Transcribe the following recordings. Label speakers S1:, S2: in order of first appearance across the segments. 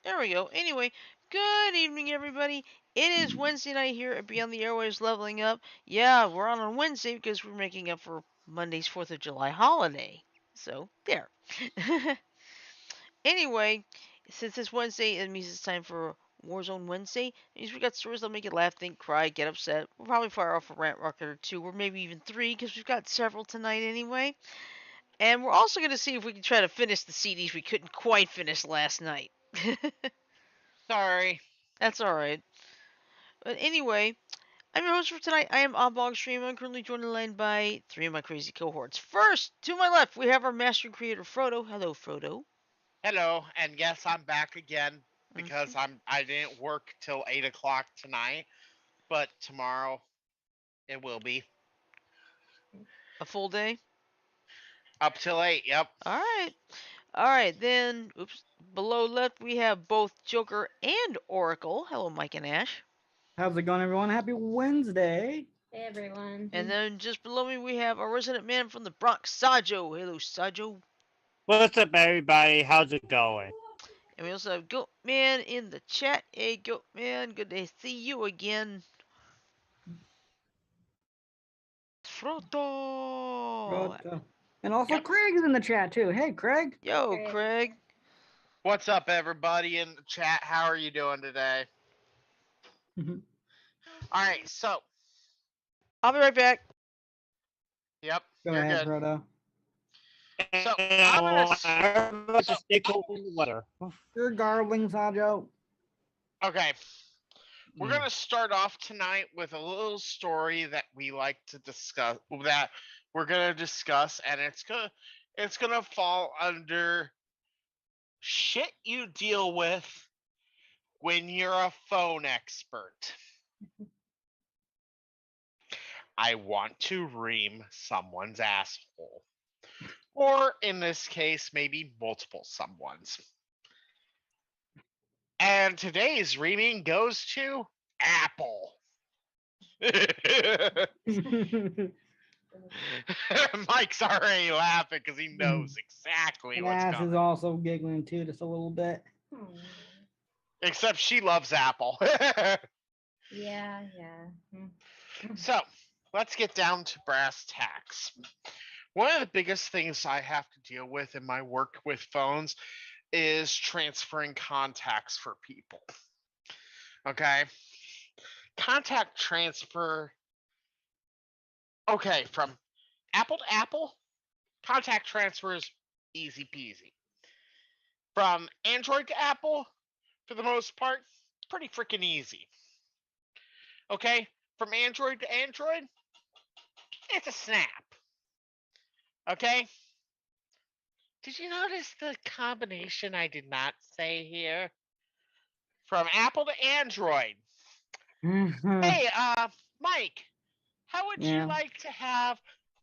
S1: There we go. Anyway, good evening, everybody. It is Wednesday night here at Beyond the Airwaves Leveling Up. Yeah, we're on Wednesday because we're making up for Monday's 4th of July holiday. So, there. Anyway, since it's Wednesday, it means it's time for Warzone Wednesday. It means we got stories that'll make you laugh, think, cry, get upset. We'll probably fire off a rant rocket or two, or maybe even three, because we've got several tonight anyway. And we're also going to see if we can try to finish the CDs we couldn't quite finish last night.
S2: Sorry.
S1: That's alright. But anyway, I'm your host for tonight. I am Oblong Stream. I'm currently joined in line by three of my crazy cohorts. First, to my left, we have our master creator, Frodo. Hello, Frodo.
S2: Hello, and yes, I'm back again
S1: Mm-hmm.
S2: because I didn't work till 8 o'clock tonight, but tomorrow it will be
S1: A full day?
S2: up till 8. Yep.
S1: Alright. Alright, then, oops. Below left, we have both Joker and Oracle. Hello, Mike and Ash.
S3: How's it going, everyone? Happy Wednesday.
S4: Hey everyone.
S1: And then just below me, we have our resident man from the Bronx, Sajo. Hello, Sajo.
S5: What's up, everybody? How's it going?
S1: And we also have Goatman in the chat. Hey, Goatman, good to see you again. Frodo.
S3: And also,
S2: Yep.
S3: Craig is in the chat, too. Hey, Craig.
S1: Yo,
S4: Craig.
S1: Craig.
S2: What's up, everybody in the chat? How are you doing today? All right, so.
S1: I'll be right back.
S2: Yep.
S3: Go
S2: you're
S3: ahead,
S2: good.
S3: Frodo.
S2: So, I'm
S5: gonna just stay cold in the weather.
S3: You're gargling, Sajo.
S2: Okay. We're going to start off tonight with a little story that we like to discuss, that we're going to discuss, and it's going to fall under shit you deal with when you're a phone expert. I want to ream someone's asshole. Or in this case, maybe multiple someone's. And today's reaming goes to Apple. Mike's already laughing because he knows exactly
S3: And
S2: what's
S3: Ash
S2: coming.
S3: is also giggling, too, just a little bit.
S2: Except she loves Apple.
S4: Yeah.
S2: So, let's get down to brass tacks. One of the biggest things I have to deal with in my work with phones is transferring contacts for people. Okay? Contact transfer. Okay, from Apple to Apple, contact transfer is easy peasy. From Android to Apple, for the most part, pretty freaking easy. Okay? From Android to Android, it's a snap. Okay? Did you notice the combination I did not say here? From Apple to Android. Hey, Mike, how would you like to have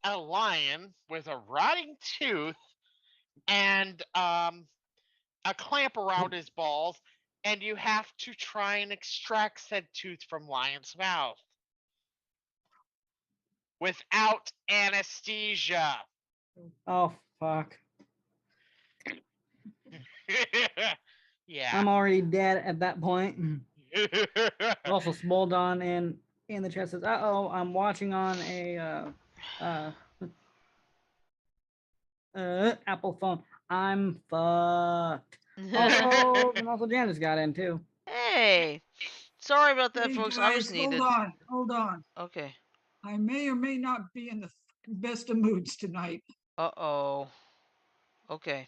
S2: a lion with a rotting tooth and a clamp around his balls, and you have to try and extract said tooth from lion's mouth without anesthesia?
S3: Oh, fuck.
S2: Yeah.
S3: I'm already dead at that point. Also, Smoldon in the chat says, "Uh-oh, I'm watching on a Apple phone. I'm fucked." Also, Janice got in too.
S1: Hey. Sorry about that,
S6: Hey
S1: folks. I was
S6: guys,
S1: needed.
S6: hold on.
S1: Okay.
S6: I may or may not be in the best of moods tonight.
S1: Uh-oh. Okay.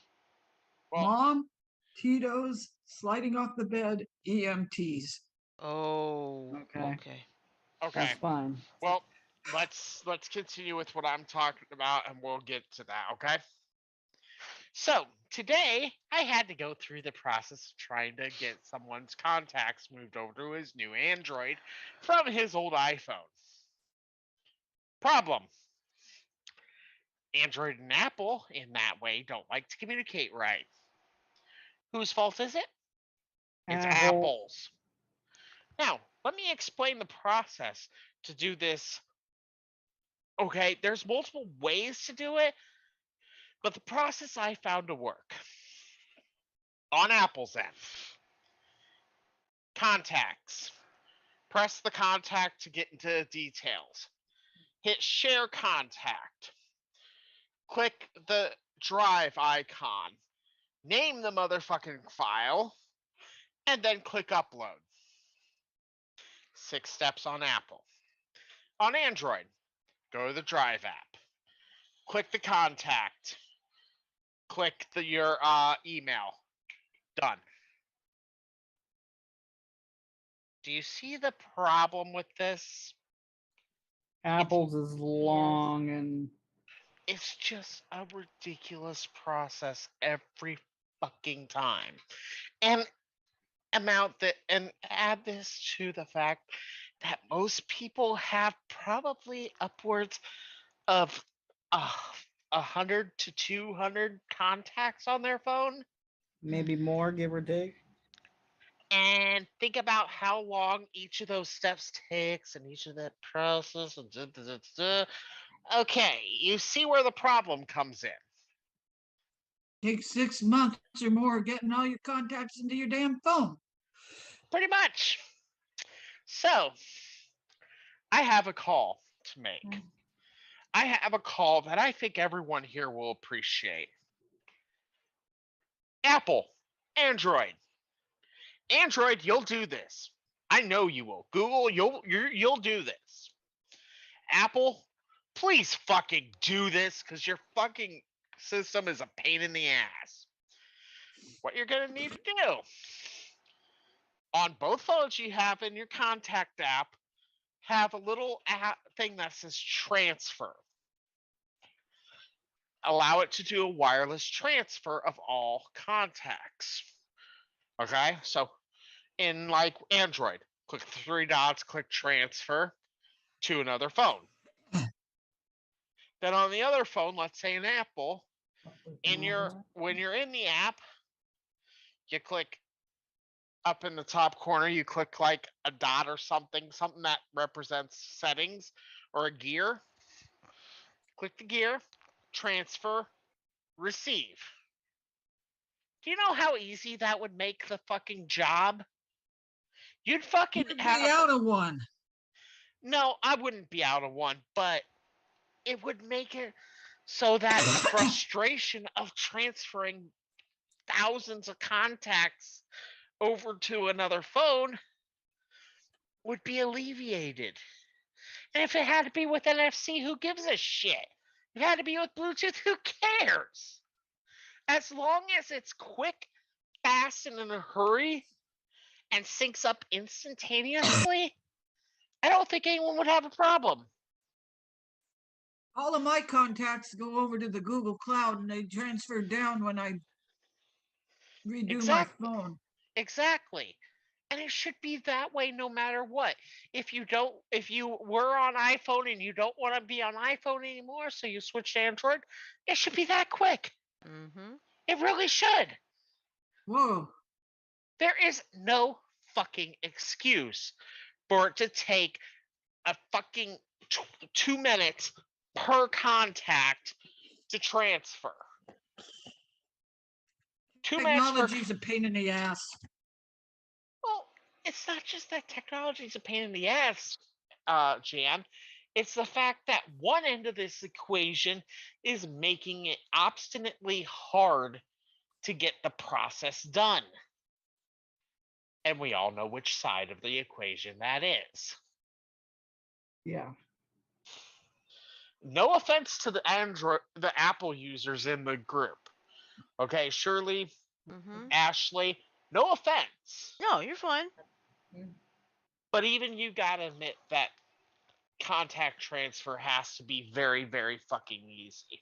S2: Well,
S6: Mom, Tito's, sliding off the bed, EMTs.
S1: Oh.
S3: Okay.
S1: Okay.
S2: okay.
S3: That's fine.
S2: Well, let's continue with what I'm talking about, and we'll get to that. Okay. So today I had to go through the process of trying to get someone's contacts moved over to his new Android from his old iPhone. Problem: Android and Apple, in that way, don't like to communicate right. Whose fault is it? It's Apple's. Now, let me explain the process to do this. Okay, there's multiple ways to do it, but the process I found to work on Apple's end. Contacts. Press the contact to get into details. Hit share contact. Click the drive icon. Name the motherfucking file. And then click upload. 6 steps on Apple. On Android, go to the Drive app. Click the contact. Click your email. Done. Do you see the problem with this?
S3: Apple's is long and
S2: It's just a ridiculous process every fucking time. And add this to the fact that most people have probably upwards of 100 to 200 contacts on their phone.
S3: maybe more, give or take.
S2: And think about how long each of those steps takes and each of that process. Okay, you see where the problem comes in.
S6: Takes 6 months or more getting all your contacts into your damn phone.
S2: Pretty much. So, I have a call to make. I have a call that I think everyone here will appreciate. Apple, Android. Android, you'll do this. I know you will. Google, you'll do this. Apple, please fucking do this because your fucking system is a pain in the ass. What you're gonna need to do on both phones you have in your contact app, have a little thing that says transfer. Allow it to do a wireless transfer of all contacts. Okay, so in like Android, click the 3 dots, click transfer to another phone. Then on the other phone, let's say an Apple, when you're in the app, you click up in the top corner, you click like a dot or something that represents settings or a gear. Click the gear, transfer, receive. Do you know how easy that would make the fucking job? You'd fucking
S6: You'd
S2: have
S6: be out of one.
S2: No, I wouldn't be out of one, but it would make it so that the frustration of transferring thousands of contacts over to another phone would be alleviated. And if it had to be with NFC, who gives a shit? If it had to be with Bluetooth, who cares? As long as it's quick, fast, and in a hurry and syncs up instantaneously, I don't think anyone would have a problem.
S6: All of my contacts go over to the Google Cloud and they transfer down when I redo my phone.
S2: Exactly. And it should be that way no matter what. If you were on iPhone and you don't want to be on iPhone anymore, so you switch to Android, it should be that quick.
S1: Mm-hmm.
S2: It really should.
S6: Whoa.
S2: There is no fucking excuse for it to take a fucking 2 minutes per contact to transfer. 2 minutes per.
S6: Technology's a pain in the ass.
S2: Well, it's not just that technology's a pain in the ass, Jan. It's the fact that one end of this equation is making it obstinately hard to get the process done. And we all know which side of the equation that is.
S3: Yeah.
S2: No offense to the Apple users in the group. Okay, Shirley,
S1: Mm-hmm.
S2: Ashley, no offense.
S1: No, you're fine.
S2: But even you gotta admit that contact transfer has to be very, very fucking easy.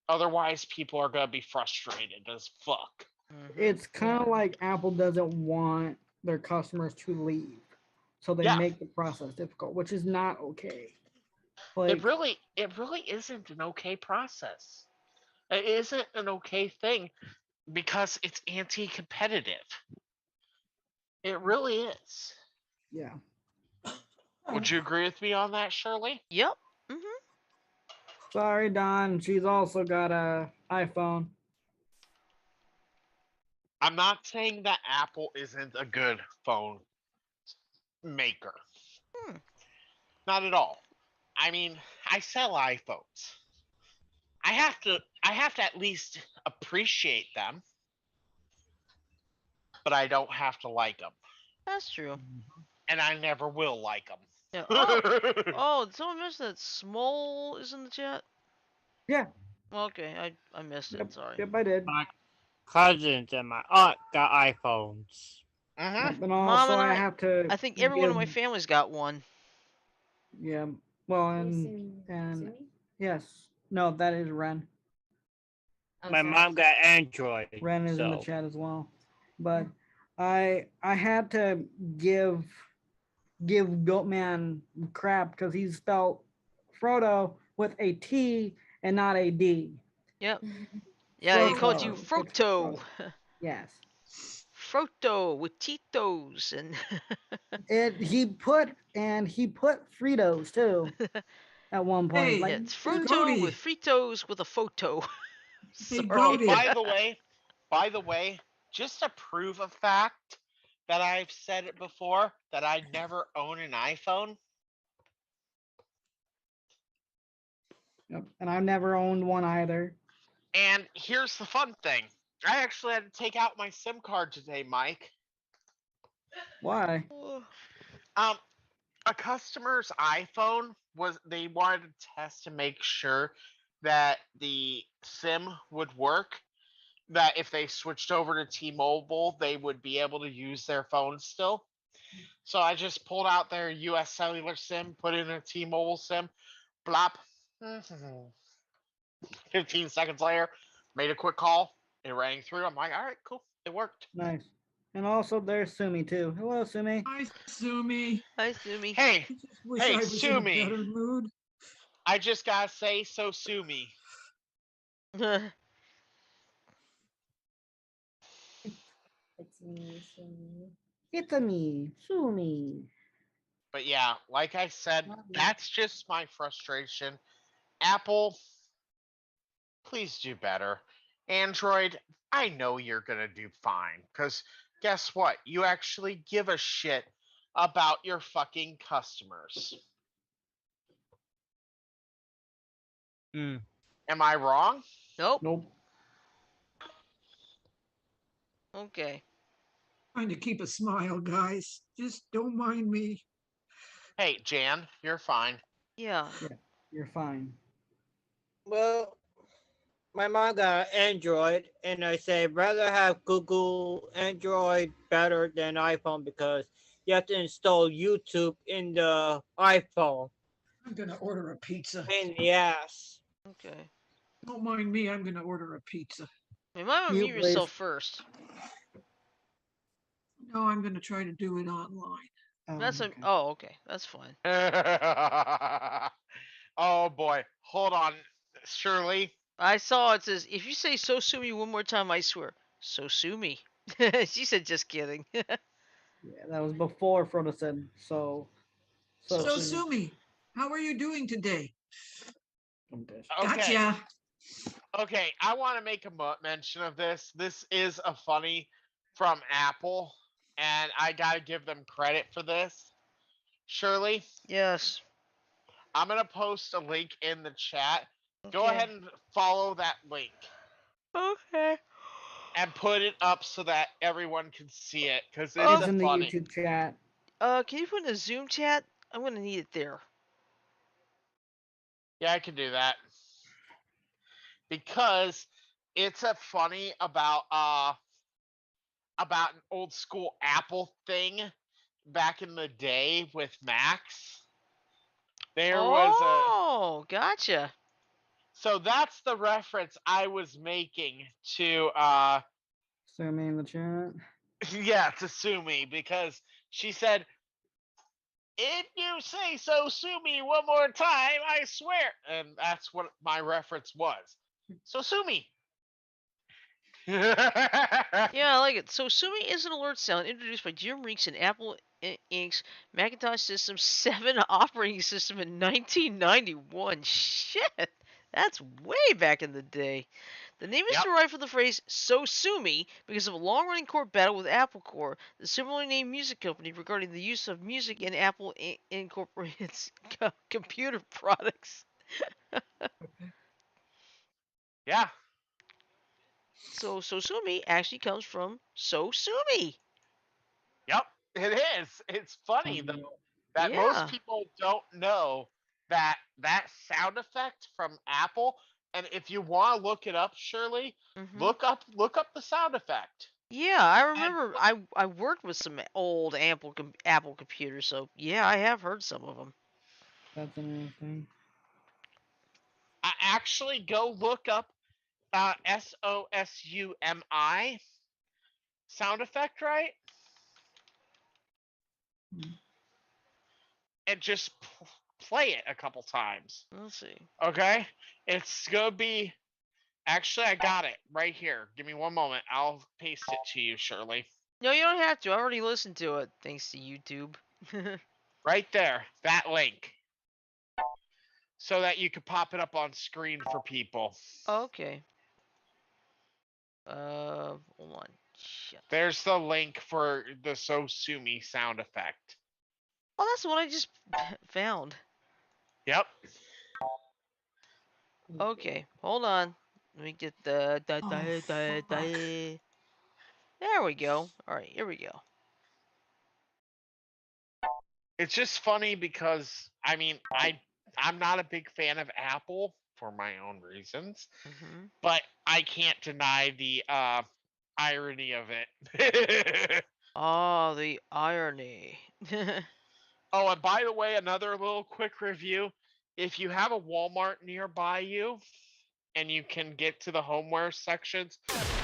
S2: Otherwise, people are gonna be frustrated as fuck.
S1: Mm-hmm.
S3: It's kind of like Apple doesn't want their customers to leave, so they
S2: Yeah.
S3: make the process difficult, which is not okay.
S2: It really isn't an okay process. It isn't an okay thing because it's anti-competitive. It really is.
S3: Yeah.
S2: Would you agree with me on that, Shirley?
S1: Yep. Mm-hmm.
S3: Sorry, Don. She's also got a iPhone.
S2: I'm not saying that Apple isn't a good phone maker.
S1: Hmm.
S2: Not at all. I mean, I sell iPhones. I have to at least appreciate them, but I don't have to like them,
S1: That's true.
S2: and I never will like them.
S1: Yeah. Oh, oh, did someone mention that Small is in the chat?
S3: Yeah.
S1: Okay, I missed it.
S3: Yep.
S1: Sorry.
S3: Yep, I did.
S5: My cousins and my aunt got iPhones.
S2: Mhm.
S3: Yep, and
S1: Mom
S3: also
S1: and
S3: I have to
S1: I think everyone in
S3: give.
S1: my family's got one.
S3: Yeah. Well,
S4: Listen,
S3: and
S4: Sumi?
S3: yes. No, that is Ren.
S4: Oh,
S5: My
S4: sorry.
S5: mom got Android.
S3: Ren is in the
S5: So
S3: chat as well. But I had to give Goatman crap because he spelled Frodo with a T and not a D.
S1: Yep. Yeah, he called you
S3: Frodo. It's
S1: Froto.
S3: Frodo. Yes.
S1: Froto with Titos and
S3: He put Fritos too at one point.
S6: Hey,
S3: Like,
S1: yeah, it's
S6: hey,
S3: dude,
S1: Froto with
S6: Goaty.
S1: Fritos with a photo.
S6: Hey,
S2: Oh,
S1: Sorry.
S6: Goaty.
S2: by the way, just to prove a fact that I've said it before that I never own an iPhone.
S3: yep. And I've never owned one either.
S2: And here's the fun thing. I actually had to take out my SIM card today, Mike.
S3: Why?
S2: Um, a customer's iPhone was they wanted to test to make sure that the SIM would work. That if they switched over to T-Mobile, they would be able to use their phone still. So I just pulled out their U.S. cellular SIM, put in a T-Mobile SIM, blop. 15 seconds later, made a quick call. It rang through. I'm like, all right, cool. It worked.
S3: Nice. And also there's Sumi too. Hello, Sumi.
S6: Hi, Sumi.
S1: Hi, Sumi.
S2: Hey,
S6: I just wish
S2: hey,
S6: I was in
S2: sue
S6: a
S2: me.
S6: better mood.
S2: I just gotta say, so sue me.
S4: It's me, Sumi.
S3: It's a me, Sumi.
S2: But yeah, like I said,
S3: Not me.
S2: that's just my frustration. Apple, please do better. Android, I know you're gonna do fine. Because guess what? You actually give a shit about your fucking customers.
S5: mm,
S2: Am I wrong?
S1: Nope.
S3: Nope.
S1: Okay.
S6: Trying to keep a smile, guys. Just don't mind me.
S2: Hey, Jan, you're fine.
S1: Yeah.
S3: Yeah, you're fine.
S5: well, my mom got Android, and I say rather have Google Android better than iPhone because you have to install YouTube in the iPhone.
S6: I'm gonna order a pizza.
S5: Pain in the ass.
S1: Okay.
S6: Don't mind me. I'm gonna order a pizza.
S1: You might want to
S3: Mute,
S1: mute
S3: please.
S1: yourself first.
S6: No, I'm gonna try to do it online.
S1: That's a.
S3: Okay.
S1: Oh, okay. That's fine.
S2: Oh boy. Hold on, Shirley.
S1: I saw it says if you say so sue me one more time, I swear. So sue me. She said just kidding.
S3: Yeah, that was before Frodo said so. So,
S6: So,
S3: Sumi.
S6: Sumi, how are you doing today?
S3: I'm pissed.
S2: Okay.
S6: Gotcha.
S2: Okay, I want to make a mention of this. This is a funny from Apple, and I gotta give them credit for this. Shirley,
S1: Yes.
S2: I'm gonna post a link in the chat. Go
S1: Okay.
S2: ahead and follow that link
S1: Okay.
S2: and put it up so that everyone can see it, because it's
S3: It's
S2: a
S3: in the
S2: funny.
S3: YouTube chat.
S1: Can you put in a Zoom chat? I'm gonna need it there.
S2: Yeah, I can do that because it's a funny about an old school Apple thing back in the day with Macs. There was a
S1: Oh, gotcha.
S2: so that's the reference I was making to
S3: Sumi in the chat.
S2: yeah, to sue me because she said if you say so sue me one more time, I swear. And that's what my reference was. So sue me.
S1: Yeah, I like it. So Sumi is an alert sound introduced by Jim Reeks in Apple Inc.'s Macintosh System 7 operating system in 1991. Shit, That's way back in the day. The name is
S2: Yep.
S1: derived from the phrase "so sue me" because of a long-running court battle with Apple Corps, the similarly named music company, regarding the use of music in Apple Incorporated's computer products.
S2: Yeah.
S1: So sue me actually comes from "so sue me."
S2: Yep. It is. It's funny
S3: Um,
S2: though that most
S1: Yeah.
S2: people don't know that that sound effect from Apple. And if you want to look it up, Shirley,
S1: Mhm.
S2: look up the sound effect.
S1: Yeah, I
S2: And
S1: remember. I worked with some old Apple computers, so yeah, I have heard some of them.
S3: that's interesting.
S2: I actually go look up SOSUMI sound effect, right?
S3: Hmm.
S2: And just play it a couple times.
S1: Let's see.
S2: Okay? It's gonna be. Actually, I got it right here. Give me one moment. I'll paste it to you, Shirley.
S1: No, you don't have to. I already listened to it, thanks to YouTube.
S2: Right there. That link. So that you could pop it up on screen for people.
S1: Okay. Hold on. Shit.
S2: There's the link for the Sosumi sound effect.
S1: Oh, that's the one I just found.
S2: Yep.
S1: Okay, hold on. Let me get the
S6: Oh, fuck.
S1: There we go. All right, here we go.
S2: It's just funny because I mean I'm not a big fan of Apple for my own reasons,
S1: Mhm.
S2: but I can't deny the irony of it.
S1: Oh, the irony.
S2: Oh, and by the way, another little quick review. If you have a Walmart nearby you and you can get to the homeware sections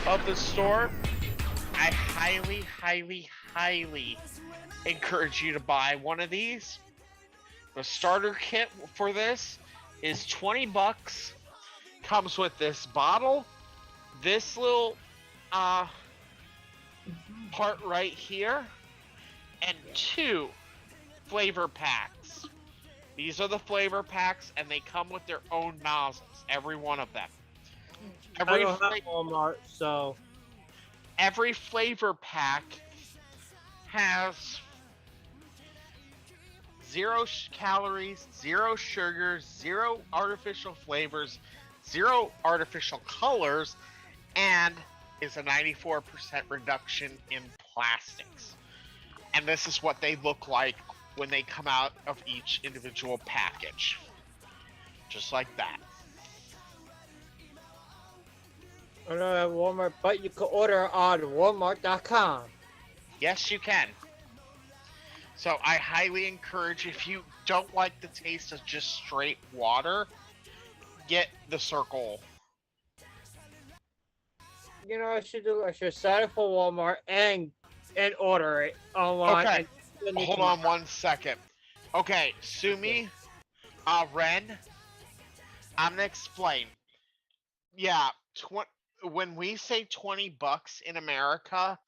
S2: of the store, I highly, highly, highly encourage you to buy one of these. The starter kit for this is 20 bucks. Comes with this bottle, this little part right here, and 2 flavor packs. These are the flavor packs, and they come with their own nozzles, every one of them.
S5: I
S2: Every
S5: don't have Walmart, so
S2: every flavor pack has 0 calories, 0 sugars, 0 artificial flavors, 0 artificial colors, and is a 94% reduction in plastics. And this is what they look like when they come out of each individual package. Just like that.
S5: I don't have Walmart, but you can order on Walmart.com.
S2: Yes, you can. So I highly encourage, if you don't like the taste of just straight water, get the circle.
S5: You know what I should do? I should sign up for Walmart and order it online.
S2: Okay,
S5: And send it
S2: hold
S5: to my
S2: on one second. Okay, Sumi, Ren, I'm gonna explain. Yeah, when we say 20 bucks in America,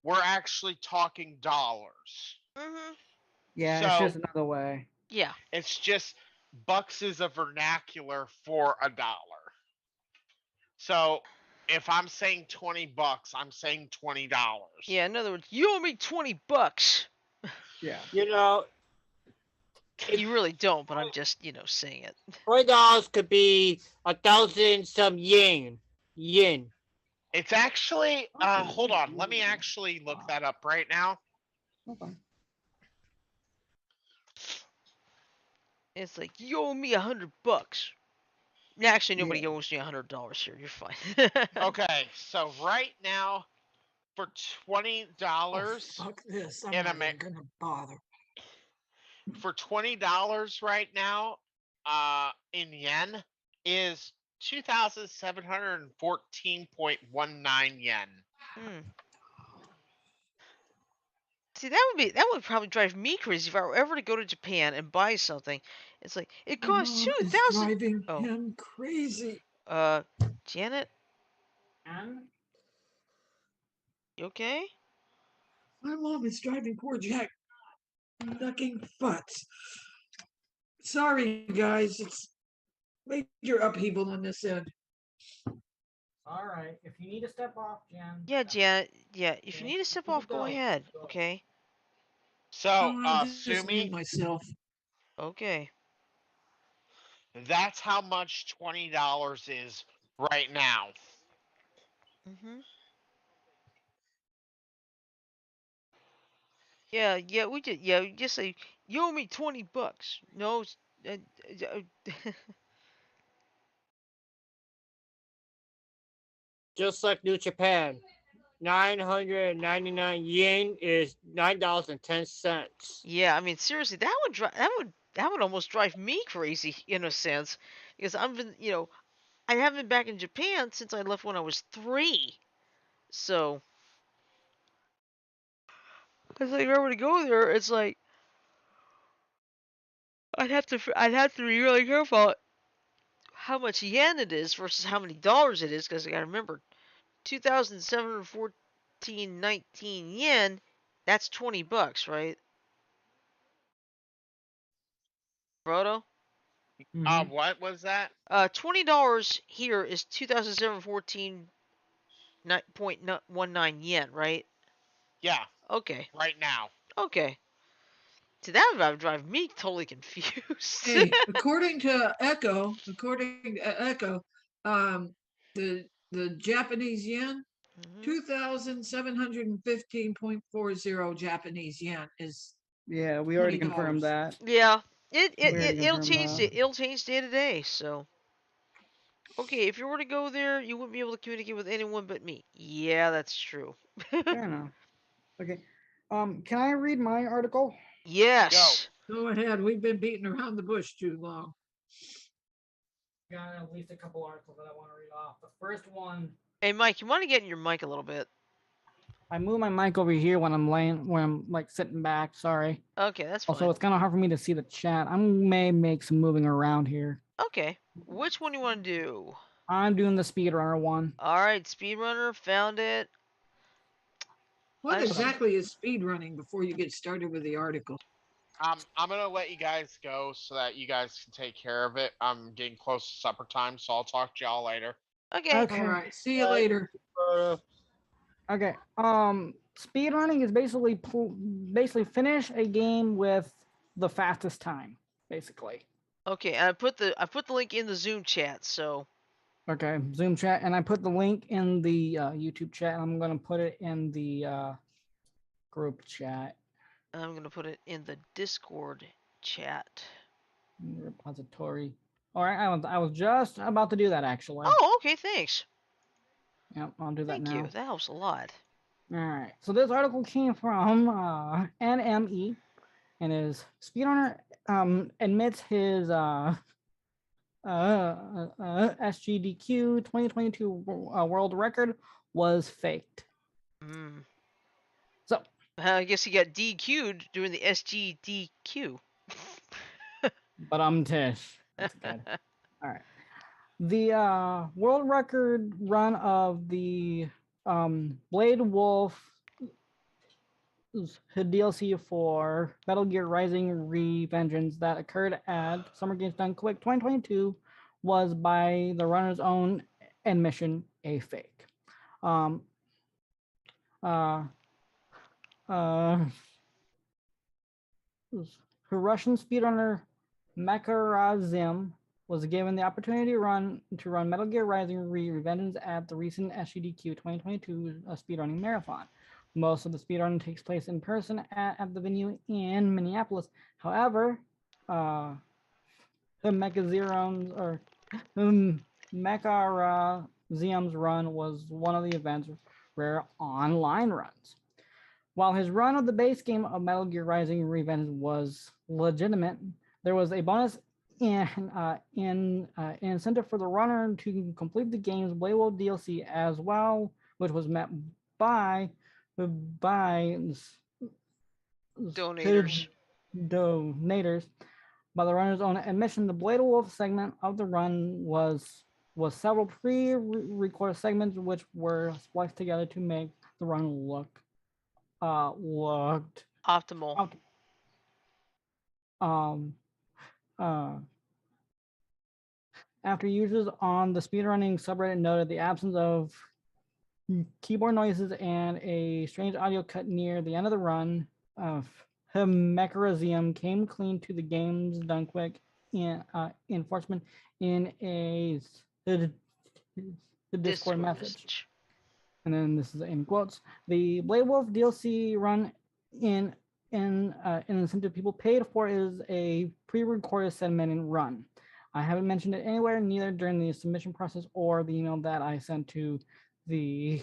S2: we're actually talking dollars.
S1: Mhm.
S3: Yeah, it's
S2: So
S3: just another way.
S1: Yeah.
S2: it's just bucks is a vernacular for a dollar. So if I'm saying 20 bucks, I'm saying $20.
S1: Yeah. In other words, you owe me 20 bucks.
S3: Yeah.
S5: You know, if
S1: You really don't, but I'm just saying it.
S5: $20 could be 1,000 some yen. Yen.
S2: It's actually hold on, let me actually look that up right now.
S3: Okay.
S1: It's like you owe me $100. Actually, nobody
S3: Yeah.
S1: owes me $100 here. You're fine.
S2: Okay, so right now for $20
S6: Oh, fuck this. I'm
S2: in
S6: not
S2: America,
S6: even gonna bother.
S2: for $20 right now in yen is 2,714.19 yen.
S1: Hmm. See, that would probably drive me crazy if I were ever to go to Japan and buy something. It's like it
S6: My
S1: costs
S6: mom is
S1: 2,000.
S6: driving
S1: Oh,
S6: him crazy.
S1: Janet,
S3: And
S1: you okay?
S6: My mom is driving poor Jack ducking butts. Sorry, guys. It's major upheaval on this end.
S3: All right. If you need to step off, Jen.
S1: Yeah, Janet. Yeah, if you
S3: Okay.
S1: need to step
S3: You can
S1: off, go
S3: go.
S1: ahead.
S3: Go.
S1: Okay.
S2: So,
S6: Oh, I'll just mute
S2: Sumi,
S6: myself.
S1: Okay.
S2: that's how much $20 is right now.
S1: Mhm. Yeah, yeah, we did. Yeah, we just say you owe me $20. No. Uh,
S5: Just like New Japan, 999 yen is $9.10.
S1: yeah, I mean seriously, that would almost drive me crazy in a sense because I haven't been back in Japan since I left when I was 3. So, it's like if I were to go there, it's like I'd have to be really careful how much yen it is versus how many dollars it is because I got to remember 2,714.19 yen, that's $20, right? Brodo?
S3: Mm-hmm.
S2: What was that?
S1: $20 here is 2,714.19 yen, right?
S2: Yeah,
S1: Okay.
S2: right now.
S1: Okay. To that would drive me totally confused.
S6: Hey, according to Echo, um, the Japanese yen,
S1: Mhm.
S6: 2,715.40 Japanese yen is
S3: Yeah, we already confirmed
S6: $20.
S3: that.
S1: Yeah. It it,
S3: We already
S1: it it'll
S3: confirmed
S1: change
S3: that.
S1: it'll change day to day, so okay, if you were to go there, you wouldn't be able to communicate with anyone but me. Yeah, that's true.
S3: Fair enough. Okay. Can I read my article?
S2: Go.
S1: Yes.
S6: Go ahead. We've been beating around the bush too long.
S3: Got at least a couple articles that I want to read off. The first one,
S1: Hey, Mike, you want to get in your mic a little bit?
S3: I move my mic over here when I'm like sitting back. Sorry.
S1: Okay, that's
S3: Also,
S1: fine.
S3: it's kind of hard for me to see the chat. I may make some moving around here.
S1: Okay. Which one do you want to do?
S3: I'm doing the speedrunner one.
S1: All right, speedrunner, found it.
S6: What
S1: I'm
S6: exactly is speed running before you get started with the article?
S2: I'm gonna let you guys go so that you guys can take care of it. I'm getting close to supper time, so I'll talk to y'all later.
S1: Okay.
S6: All
S3: Okay.
S6: right. See you later.
S3: Okay. Speedrunning is basically finish a game with the fastest time, basically.
S1: Okay, and I put the link in the Zoom chat, so
S3: Okay. Zoom chat, and I put the link in the YouTube chat. I'm gonna put it in the group chat
S1: I'm gonna put it in the Discord chat.
S3: in the repository. All right. I was just about to do that actually.
S1: Oh, okay, thanks.
S3: Yep. I'll do that
S1: Thank you.
S3: now.
S1: That helps a lot.
S3: All right. So this article came from NME, and his speedrunner admits his SGDQ 2022 world record was faked.
S1: Mm.
S3: So,
S1: I guess he got DQ'd during the SGDQ.
S3: but tish. That's good. All right. The world record run of the Blade Wolf DLC for Metal Gear Rising Revengeance that occurred at Summer Games Done Quick 2022 was, by the runner's own admission, a fake. Um, uh, uh, Russian speedrunner Makarazim was given the opportunity to run Metal Gear Rising Revengeance at the recent SGDQ 2022 speedrunning marathon. Most of the speedrunning takes place in person at the venue in Minneapolis. However, the Mekarazim's run was one of the event's rare online runs. While his run of the base game of Metal Gear Rising Revenge was legitimate, there was a bonus incentive for the runner to complete the game's Blaywolf DLC as well, which was met by by
S1: Donators.
S3: donators. By the runner's own admission, the Blade Wolf segment of the run was several pre-recorded segments which were spliced together to make the run looked
S1: Optimal.
S3: um uh after users on the speedrunning subreddit noted the absence of keyboard noises and a strange audio cut near the end of the run, Mecharazium came clean to the game's done quick enforcement in the Discord message. And then this is in quotes. The Blade Wolf DLC run in an incentive people paid for is a pre-recorded 7-minute run. I haven't mentioned it anywhere, neither during the submission process or the email that I sent to the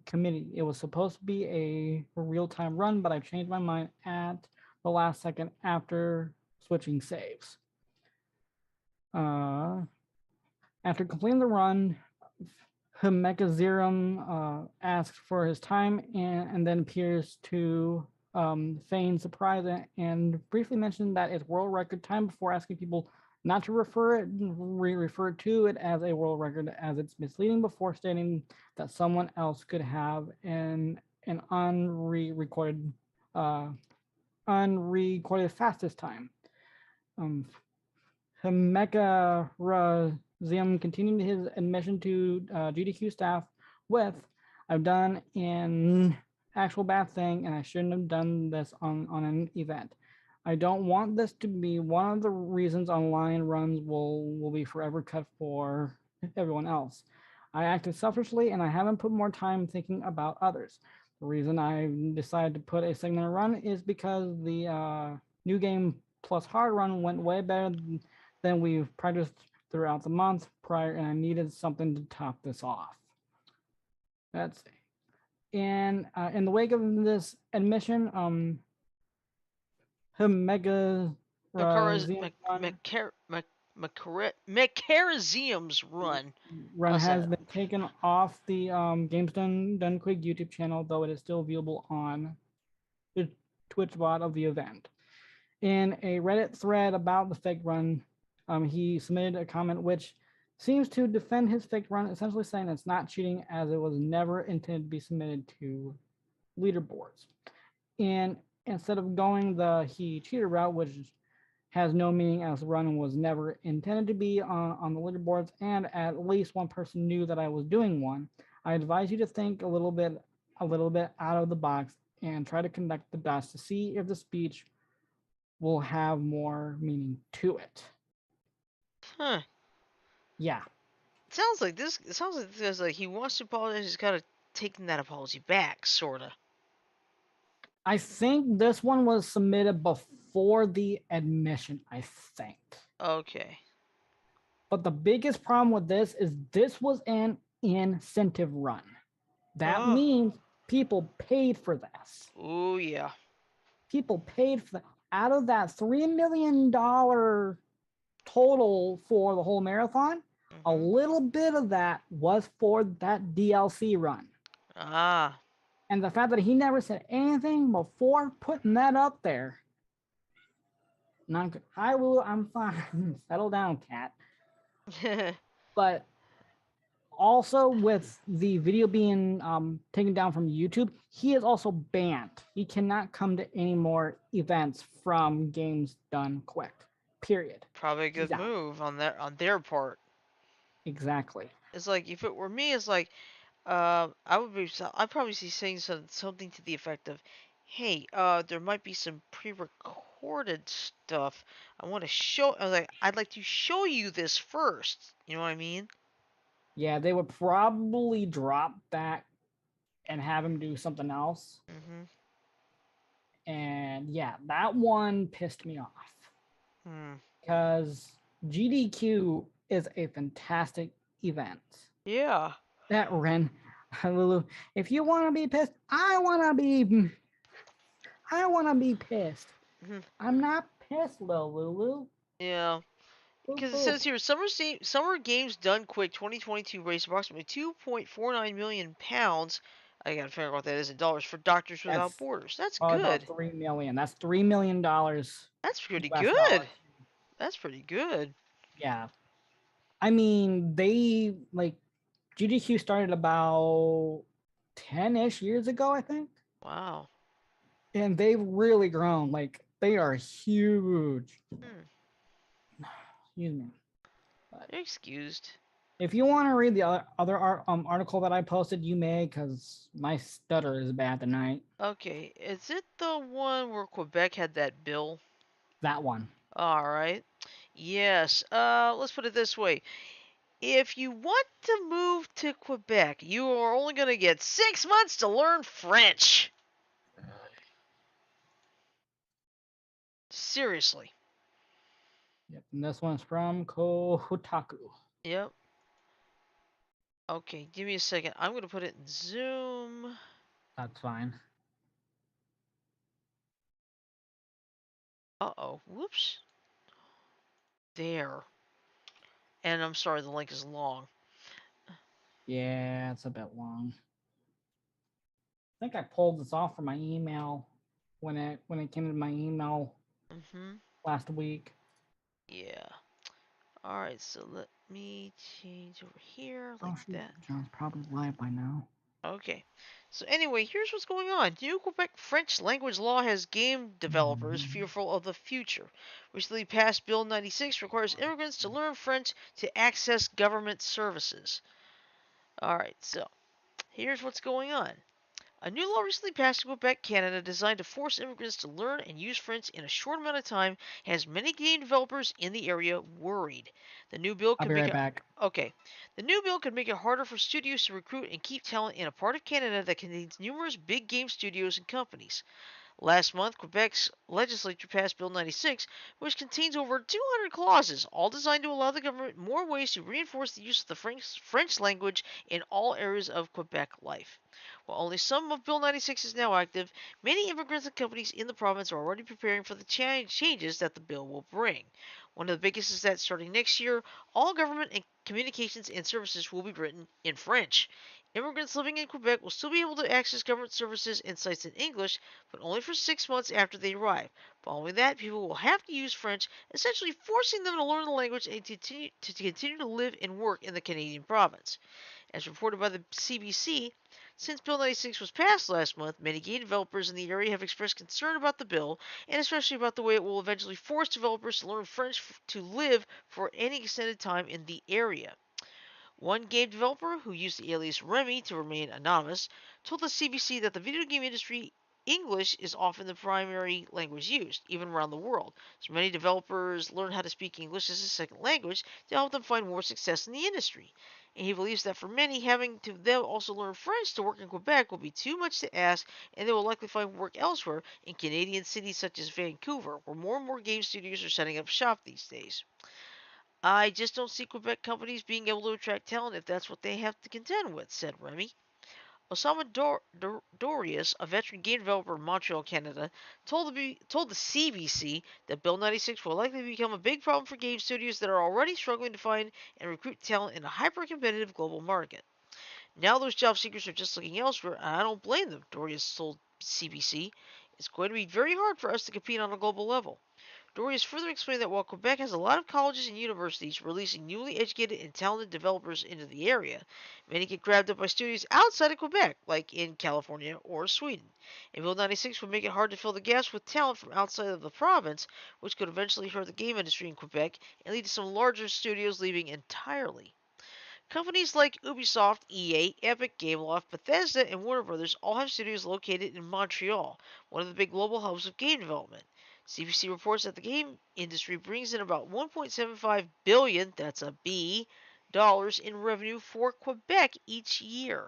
S3: committee. It was supposed to be a real-time run, but I changed my mind at the last second after switching saves. After completing the run, Mechazerum asks for his time and then appears to feign surprise and briefly mentioned that it's world record time before asking people not to refer to it as a world record, as it's misleading, before stating that someone else could have an unrecorded fastest time. Mecharazium continued his admission to GDQ staff with, "I've done an actual bad thing and I shouldn't have done this on an event. I don't want this to be one of the reasons online runs will be forever cut for everyone else. I acted selfishly and I haven't put more time thinking about others. The reason I decided to put a segment run is because the new game plus hard run went way better than we've practiced throughout the month prior, and I needed something to top this off." That's and in the wake of this admission,
S1: Mecharazium's run.
S3: Run has been taken off the Games Done Quick YouTube channel, though it is still viewable on the Twitch bot of the event. In a Reddit thread about the fake run, he submitted a comment which seems to defend his fake run, essentially saying it's not cheating as it was never intended to be submitted to leaderboards. And instead of going the he cheated route, which has no meaning as the run was never intended to be on the leaderboards, and at least one person knew that I was doing one, I advise you to think a little bit out of the box and try to connect the dots to see if the speech will have more meaning to it.
S1: Huh.
S3: Yeah.
S1: It sounds like there's like he wants to apologize, he's gotta take that apology back, sorta.
S3: I think this one was submitted before the admission, I think.
S1: Okay.
S3: But the biggest problem with this is this was an incentive run. That means people paid for this.
S1: Oh yeah.
S3: People paid for that. Out of that $3 million total for the whole marathon, a little bit of that was for that DLC run.
S1: Ah.
S3: And the fact that he never said anything before putting that up there. Not good. Hi, Lulu, I'm fine. Settle down, cat. But also with the video being taken down from YouTube, he is also banned. He cannot come to any more events from Games Done Quick. Period.
S1: Probably a good move on their part.
S3: Exactly.
S1: It's like if it were me, it's like I'd probably be saying something to the effect of, "Hey, there might be some pre-recorded stuff. I want to show. I'd like to show you this first. You know what I mean?"
S3: Yeah, they would probably drop that and have him do something else. And yeah, that one pissed me off. Because GDQ is a fantastic event.
S1: Yeah.
S3: That Ren, Lulu, if you want to be pissed, I want to be pissed. I'm not pissed, Lulu.
S1: Yeah. Because it says here, Summer Games Done Quick 2022 raised approximately 2.49 million pounds. I gotta figure out what that is in dollars for Doctors Without Borders. That's good.
S3: About $3 million. That's $3 million.
S1: That's pretty good. That's pretty good.
S3: Yeah. I mean, they GDQ started about 10-ish years ago, I think.
S1: Wow.
S3: And they've really grown. Like, they are huge. Excuse me.
S1: You're excused.
S3: If you want to read the article that I posted, you may, because my stutter is bad tonight.
S1: Okay, is it the one where Quebec had that bill?
S3: That one.
S1: All right. Yes. Let's put it this way. If you want to move to Quebec, you are only going to get 6 months to learn French. Seriously.
S3: Yep. And this one's from Kotaku.
S1: Yep. Okay, give me a second. I'm going to put it in Zoom.
S3: That's fine.
S1: Uh-oh. Whoops. There. And I'm sorry, the link is long.
S3: Yeah, it's a bit long. I think I pulled this off from my email when it came to my email
S1: Mm-hmm.
S3: last week.
S1: Yeah. All right, so let me change over here like
S3: Oh shoot,
S1: that.
S3: John's probably live by now.
S1: Okay. So anyway, here's what's going on. New Quebec French language law has game developers fearful of the future. Recently passed Bill 96 requires immigrants to learn French to access government services. All right, so here's what's going on. A new law recently passed in Quebec, Canada, designed to force immigrants to learn and use French in a short amount of time, has many game developers in the area worried. The new bill
S3: I'll
S1: could
S3: be
S1: make
S3: right
S1: it
S3: back.
S1: okay. The new bill could make it harder for studios to recruit and keep talent in a part of Canada that contains numerous big game studios and companies. Last month, Quebec's legislature passed Bill 96, which contains over 200 clauses, all designed to allow the government more ways to reinforce the use of the French language in all areas of Quebec life. While only some of Bill 96 is now active, many immigrants and companies in the province are already preparing for the changes that the bill will bring. One of the biggest is that starting next year, all government and communications and services will be written in French. Immigrants living in Quebec will still be able to access government services and sites in English, but only for 6 months after they arrive. Following that, people will have to use French, essentially forcing them to learn the language and continue to live and work in the Canadian province. As reported by the CBC, since Bill 96 was passed last month, many game developers in the area have expressed concern about the bill, and especially about the way it will eventually force developers to learn French to live for any extended time in the area. One game developer, who used the alias Remy to remain anonymous, told the CBC that the video game industry English is often the primary language used, even around the world. So many developers learn how to speak English as a second language to help them find more success in the industry. And he believes that for many, having to then also learn French to work in Quebec will be too much to ask, and they will likely find work elsewhere in Canadian cities such as Vancouver, where more and more game studios are setting up shop these days. I just don't see Quebec companies being able to attract talent if that's what they have to contend with, said Remy. Osama Dorius, a veteran game developer in Montreal, Canada, told the CBC that Bill 96 will likely become a big problem for game studios that are already struggling to find and recruit talent in a hyper-competitive global market. Now those job seekers are just looking elsewhere, and I don't blame them, Dorius told CBC. It's going to be very hard for us to compete on a global level. Dorius further explained that while Quebec has a lot of colleges and universities releasing newly educated and talented developers into the area, many get grabbed up by studios outside of Quebec, like in California or Sweden. And Bill 96 would make it hard to fill the gaps with talent from outside of the province, which could eventually hurt the game industry in Quebec and lead to some larger studios leaving entirely. Companies like Ubisoft, EA, Epic, Gameloft, Bethesda, and Warner Brothers all have studios located in Montreal, one of the big global hubs of game development. CBC reports that the game industry brings in about 1.75 billion, that's a B, dollars in revenue for Quebec each year.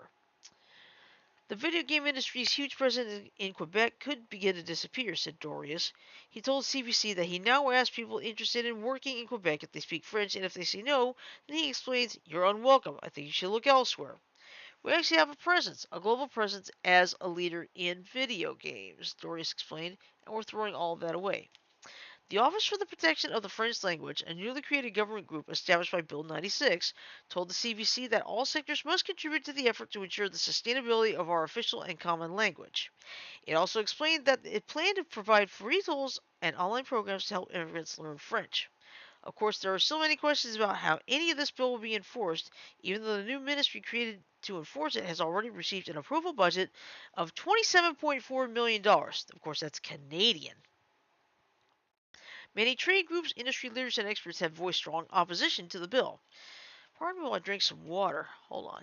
S1: The video game industry's huge presence in Quebec could begin to disappear, said Dorius. He told CBC that he now asks people interested in working in Quebec if they speak French, and if they say no, then he explains, "You're unwelcome. I think you should look elsewhere." We actually have a presence, a global presence as a leader in video games, Dorius explained, and we're throwing all of that away. The Office for the Protection of the French Language, a newly created government group established by Bill 96, told the CBC that all sectors must contribute to the effort to ensure the sustainability of our official and common language. It also explained that it planned to provide free tools and online programs to help immigrants learn French. Of course, there are still many questions about how any of this bill will be enforced, even though the new ministry created to enforce it has already received an approval budget of $27.4 million. Of course, that's Canadian. Many trade groups, industry leaders, and experts have voiced strong opposition to the bill. Pardon me while I drink some water. Hold on.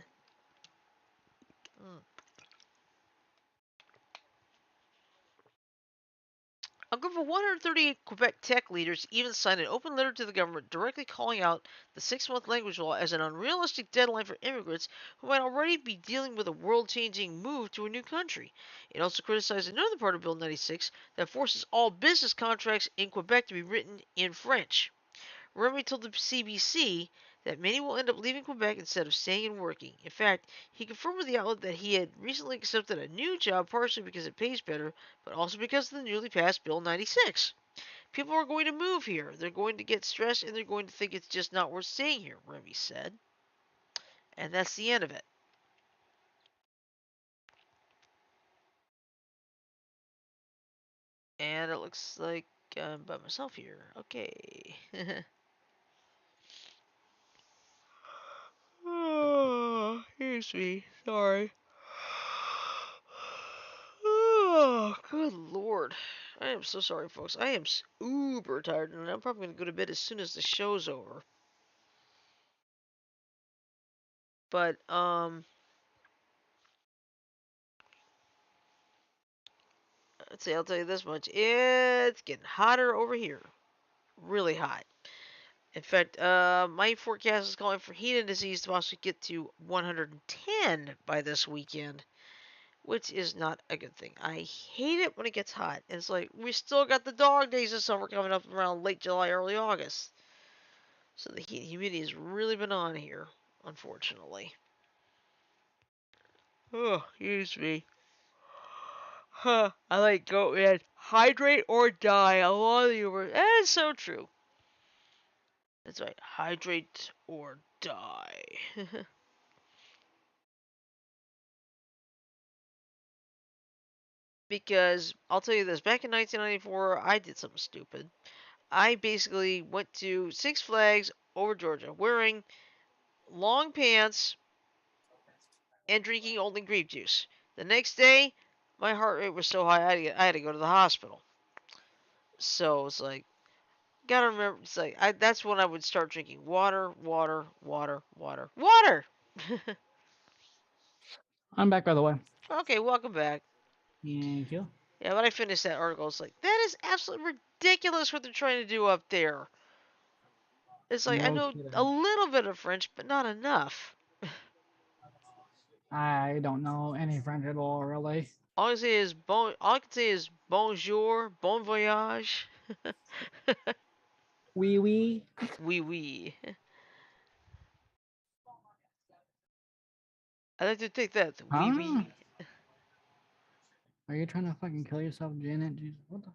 S1: A group of 138 Quebec tech leaders even signed an open letter to the government directly calling out the 6-month language law as an unrealistic deadline for immigrants who might already be dealing with a world-changing move to a new country. It also criticized another part of Bill 96 that forces all business contracts in Quebec to be written in French. Remy told the CBC that many will end up leaving Quebec instead of staying and working. In fact, he confirmed with the outlet that he had recently accepted a new job partially because it pays better, but also because of the newly passed Bill 96. People are going to move here. They're going to get stressed and they're going to think it's just not worth staying here, Remy said. And that's the end of it. And it looks like I'm by myself here. Okay. Oh, excuse me. Sorry. Oh, good lord. I am so sorry, folks. I am uber tired, and I'm probably going to go to bed as soon as the show's over. But, let's see, I'll tell you this much. It's getting hotter over here. Really hot. In fact, my forecast is calling for heat and disease to possibly get to 110 by this weekend, which is not a good thing. I hate it when it gets hot. And it's like, we still got the dog days of summer coming up around late July, early August. So the heat and humidity has really been on here, unfortunately. Oh, excuse me. Huh, I like goat man. Hydrate or die. A lot of you were. That is so true. That's right. Hydrate or die. Because I'll tell you this, back in 1994, I did something stupid. I basically went to Six Flags over Georgia wearing long pants and drinking only grape juice. The next day, my heart rate was so high I had to go to the hospital. So it's like, gotta remember, it's like, that's when I would start drinking water, water, water, water, water!
S3: I'm back, by the way.
S1: Okay, welcome back.
S3: Thank you.
S1: Yeah, when I finished that article, it's like, that is absolutely ridiculous what they're trying to do up there. It's like, I
S3: No
S1: know a
S3: kidding.
S1: little bit of French, but not enough.
S3: I don't know any French at all, really.
S1: All I can say is bonjour, bon voyage.
S3: Wee wee.
S1: Oui, oui. I like to take that. Oui,
S3: Huh?
S1: oui.
S3: Are you trying to fucking kill yourself, Janet? Jesus, what the?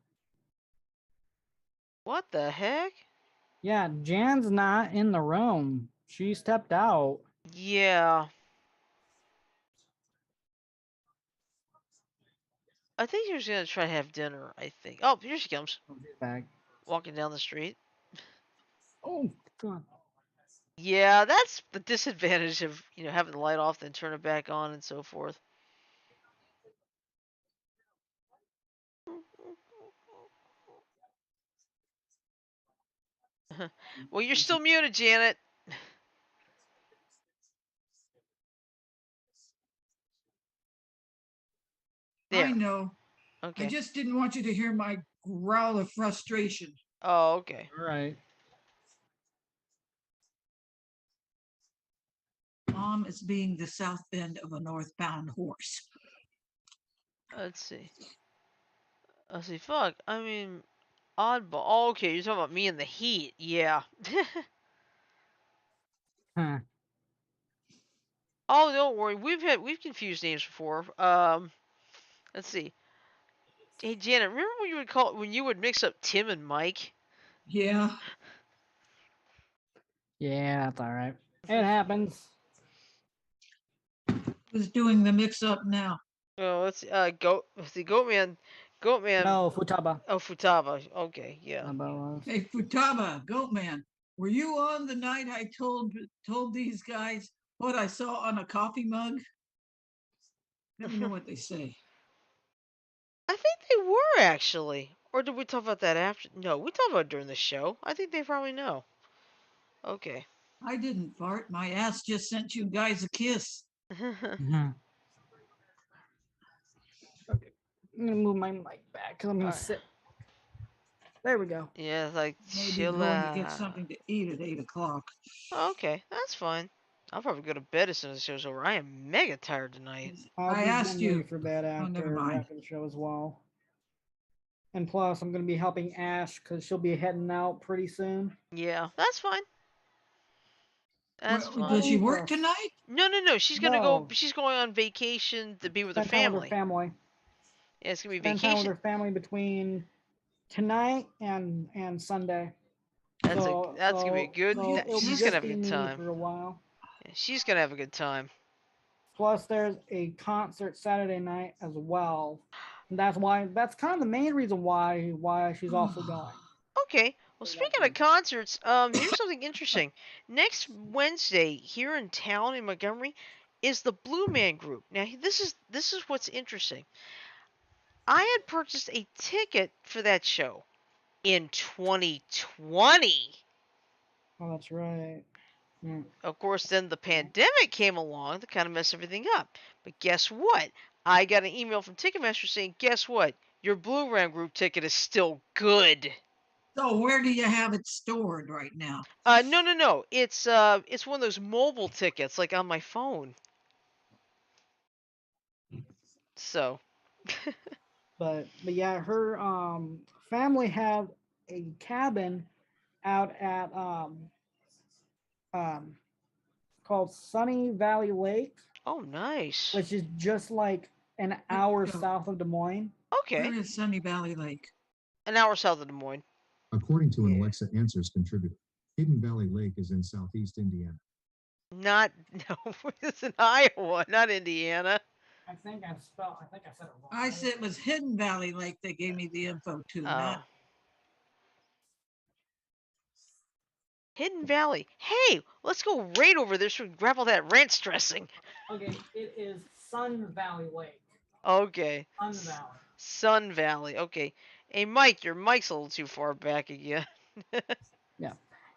S1: What the heck?
S3: Yeah, Jan's not in the room. She stepped out.
S1: Yeah. I think she was gonna try to have dinner, I think. Oh, here she comes.
S3: Oh, she's back.
S1: Walking down the street.
S3: Oh, God.
S1: Yeah, that's the disadvantage of, having the light off, then turn it back on and so forth. Well, you're still muted, Janet.
S6: I
S1: There.
S6: know. I
S1: Okay.
S6: just didn't want you to hear my growl of frustration.
S1: Oh, okay.
S3: All right.
S6: Mom is being the south bend of a northbound horse.
S1: Let's see. Let's see. Fuck. I mean, oddball. Oh, okay, you're talking about me and the heat. Yeah.
S3: Huh.
S1: Oh, don't worry. We've confused names before. Let's see. Hey, Janet, remember when you would mix up Tim and Mike?
S6: Yeah,
S3: Yeah, that's all right. It happens.
S6: who's doing the mix up now?
S1: Oh, let's see, Goatman.
S3: No, Futaba.
S1: Oh, Futaba. Okay, yeah.
S6: Hey, Futaba, Goatman, were you on the night I told these guys what I saw on a coffee mug? Let me know what they say.
S1: I think they were actually. Or did we talk about that after? No, we talked about it during the show. I think they probably know. Okay.
S6: I didn't fart. My ass just sent you guys a kiss.
S3: Mhm. Okay. I'm gonna move my mic back because I'm gonna
S1: Alright.
S3: sit. There we go.
S1: Yeah, like
S6: Maybe
S1: chill
S6: going to get
S1: out.
S6: something to eat at 8 o'clock.
S1: Okay, that's fine. I'll probably go to bed as soon as the show's over. I am mega tired tonight.
S3: I'll
S6: I
S3: be
S6: asked
S3: getting ready
S6: you.
S3: for bed
S6: Oh, never
S3: after
S6: mind.
S3: the show as well. And plus, I'm gonna be helping Ash because she'll be heading out pretty soon.
S1: Yeah, that's fine. That's
S6: Does she
S1: fine.
S6: work tonight?
S1: No. She's gonna go.
S3: No,
S1: She's going on vacation to be with her
S3: spend time with her
S1: family.
S3: family.
S1: Yeah, it's gonna be
S3: Spend time with
S1: vacation.
S3: her family between tonight and Sunday.
S1: That's gonna be a
S3: So
S1: good.
S3: so it'll be
S1: She's gonna
S3: just
S1: have a
S3: be
S1: good
S3: me
S1: time.
S3: for a while.
S1: Yeah, she's gonna have a good time.
S3: Plus, there's a concert Saturday night as well. And that's kind of the main reason why she's also going.
S1: Okay. Well,
S3: For that
S1: speaking of
S3: reason.
S1: concerts, here's something interesting. Next Wednesday here in town in Montgomery is the Blue Man Group. Now, this is what's interesting. I had purchased a ticket for that show in 2020.
S3: Oh, that's right. Mm.
S1: Of course, then the pandemic came along to kind of mess everything up. But guess what? I got an email from Ticketmaster saying, guess what? Your Blue Man Group ticket is still good.
S6: So where do you have it stored right now?
S1: No. It's one of those mobile tickets, like on my phone. So,
S3: But yeah, her family have a cabin out at um called Sunny Valley Lake,
S1: oh, nice.
S3: which is just like an hour south of Des Moines.
S1: Okay,
S6: Where is Sunny Valley Lake?
S1: an hour south of Des Moines.
S7: According to an
S3: Yeah.
S7: Alexa Answers contributor, Hidden Valley Lake is in southeast Indiana.
S1: Not no, it's in Iowa, not Indiana.
S3: I think I said it wrong.
S6: I said it was Hidden Valley Lake they gave me the info to, not
S1: Oh, Hidden Valley. Hey, let's go right over there so we can grab all that ranch dressing.
S3: Okay, it is Sun Valley Lake.
S1: Okay,
S3: Sun Valley.
S1: Sun Valley. Okay. Hey, Mike, your mic's a little too far back again.
S3: Yeah.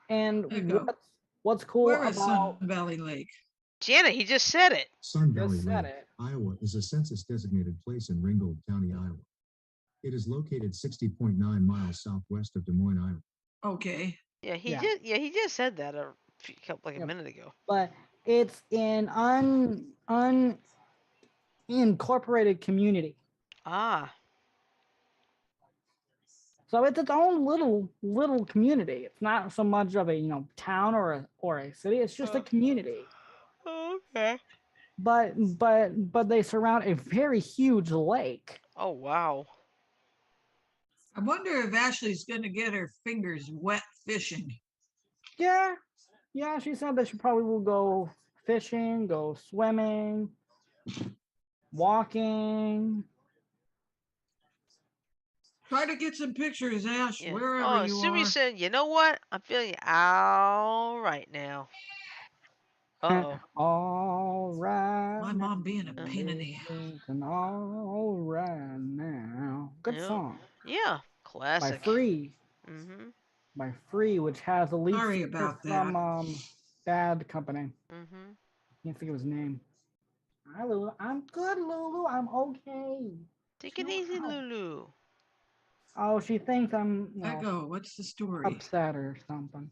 S3: And
S6: Echo.
S3: what's cool
S6: Where is Sun
S3: about
S6: Valley Lake?
S1: Janet, he just said it.
S7: Sun Valley
S3: just said
S7: Lake,
S3: it.
S7: Iowa, is a census-designated place in Ringgold County, Iowa. It is located 60.9 miles southwest of Des Moines, Iowa.
S6: Okay.
S1: Yeah, he
S3: Yeah.
S1: just he just said that like a
S3: Yep.
S1: minute ago.
S3: But it's an unincorporated community.
S1: Ah,
S3: So it's its own little community. It's not so much of a town or a city. It's just a community.
S1: okay.
S3: But they surround a very huge lake.
S1: Oh wow.
S6: I wonder if Ashley's going to get her fingers wet fishing.
S3: Yeah, she said that she probably will go fishing, go swimming, walking.
S6: Try to get some pictures, Ash,
S1: Yeah.
S6: wherever
S1: Oh,
S6: you
S1: Sumi
S6: are.
S1: said, you know what? I'm feeling all right now. Uh
S3: All right.
S6: My mom being a
S1: Uh,
S6: pain in the
S3: And all right now. Good
S1: Yeah.
S3: song
S1: Yeah.
S3: by
S1: Classic.
S3: Free.
S1: Mhm.
S3: By Free, which has the lead
S6: Sorry
S3: singer
S6: about
S3: from
S6: that.
S3: Bad Company.
S1: Mhm.
S3: Can't think of his name. Hi, Lulu. I'm good, Lulu. I'm okay.
S1: Take it
S3: Chill
S1: easy,
S3: out.
S1: Lulu.
S3: Oh, she thinks I'm
S6: Echo, what's the story?
S3: upset or something.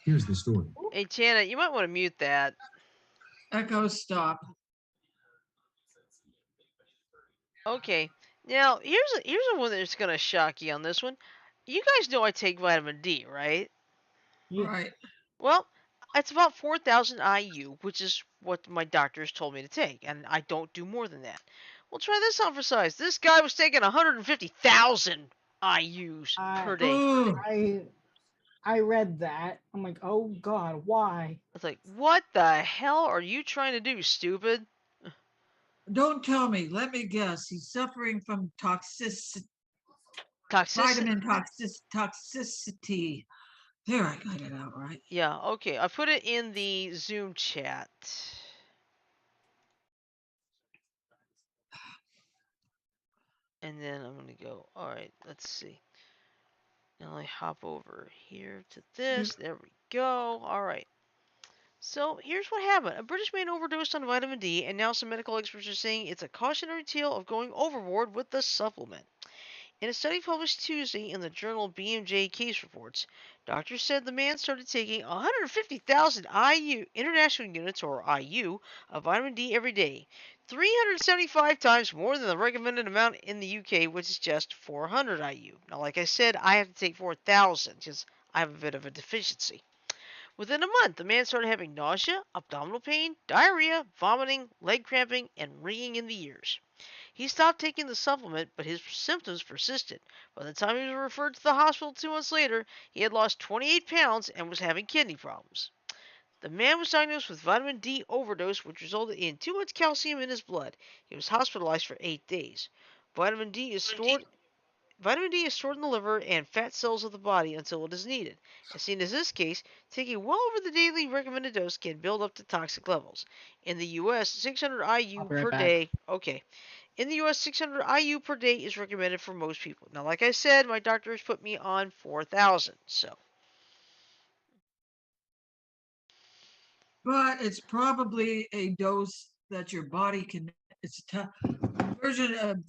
S7: Here's the story.
S1: Hey, Janet, you might want to mute that.
S6: Echo, stop.
S1: Okay. Now, here's a one that's gonna shock you on this one. You guys know I take vitamin D, right?
S3: Yeah.
S6: Right.
S1: Well, it's about 4,000 IU, which is what my doctors told me to take, and I don't do more than that. Well, try this on for size. This guy was taking 150,000 IUs per day.
S6: Ooh,
S3: I read that. I'm like, oh God, why?
S1: It's like, what the hell are you trying to do, stupid?
S6: don't tell me. Let me guess. He's suffering from
S1: Toxicity.
S6: vitamin toxicity. There, I got it out right.
S1: Yeah, okay. I put it in the Zoom chat. And then I'm gonna go. All right, let's see. Now I hop over here to
S6: Yeah.
S1: this. There we go. All right. So here's what happened. A British man overdosed on vitamin D, and now some medical experts are saying it's a cautionary tale of going overboard with the supplement. In a study published Tuesday in the journal BMJ Case Reports, doctors said the man started taking 150,000 IU international units or IU of vitamin D every day, 375 times more than the recommended amount in the UK, which is just 400 IU. Now, like I said, I have to take 4,000 because I have a bit of a deficiency. Within a month, the man started having nausea, abdominal pain, diarrhea, vomiting, leg cramping, and ringing in the ears. He stopped taking the supplement, but his symptoms persisted. By the time he was referred to the hospital 2 months later, he had lost 28 pounds and was having kidney problems. The man was diagnosed with vitamin D overdose, which resulted in too much calcium in his blood. He was hospitalized for 8 days. Vitamin D is stored Vitamin D is stored in the liver and fat cells of the body until it is needed. As seen in this case, taking well over the daily recommended dose can build up to toxic levels. In the US, 600
S3: I'll
S1: IU
S3: be right
S1: per
S3: back.
S1: day. Okay. In the US, 600 IU per day is recommended for most people. Now, like I said, my doctor has put me on 4,000. So,
S6: But it's probably a dose that your body can. It's a